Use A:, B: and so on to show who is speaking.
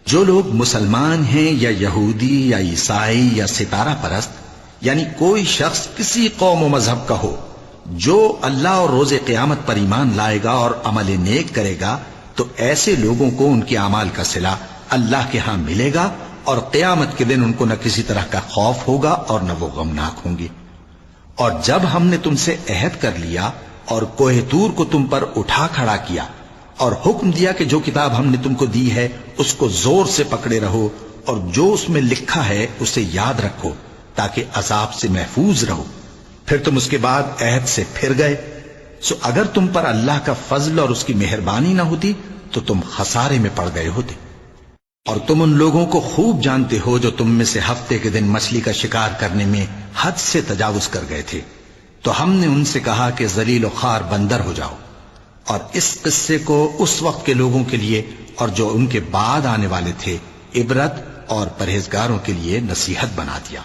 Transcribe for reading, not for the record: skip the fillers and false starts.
A: جو لوگ مسلمان ہیں یا یہودی یا عیسائی یا ستارہ پرست، یعنی کوئی شخص کسی قوم و مذہب کا ہو، جو اللہ اور روز قیامت پر ایمان لائے گا اور عمل نیک کرے گا، تو ایسے لوگوں کو ان کے اعمال کا صلہ اللہ کے ہاں ملے گا، اور قیامت کے دن ان کو نہ کسی طرح کا خوف ہوگا اور نہ وہ غمناک ہوں گے۔ اور جب ہم نے تم سے عہد کر لیا اور کوہ طور کو تم پر اٹھا کھڑا کیا اور حکم دیا کہ جو کتاب ہم نے تم کو دی ہے اس کو زور سے پکڑے رہو، اور جو اس میں لکھا ہے اسے یاد رکھو تاکہ عذاب سے محفوظ رہو، پھر تم اس کے بعد عہد سے پھر گئے، سو اگر تم پر اللہ کا فضل اور اس کی مہربانی نہ ہوتی تو تم خسارے میں پڑ گئے ہوتے۔ اور تم ان لوگوں کو خوب جانتے ہو جو تم میں سے ہفتے کے دن مچھلی کا شکار کرنے میں حد سے تجاوز کر گئے تھے، تو ہم نے ان سے کہا کہ ذلیل و خوار بندر ہو جاؤ، اور اس قصے کو اس وقت کے لوگوں کے لیے اور جو ان کے بعد آنے والے تھے عبرت اور پرہیزگاروں کے لیے نصیحت بنا دیا۔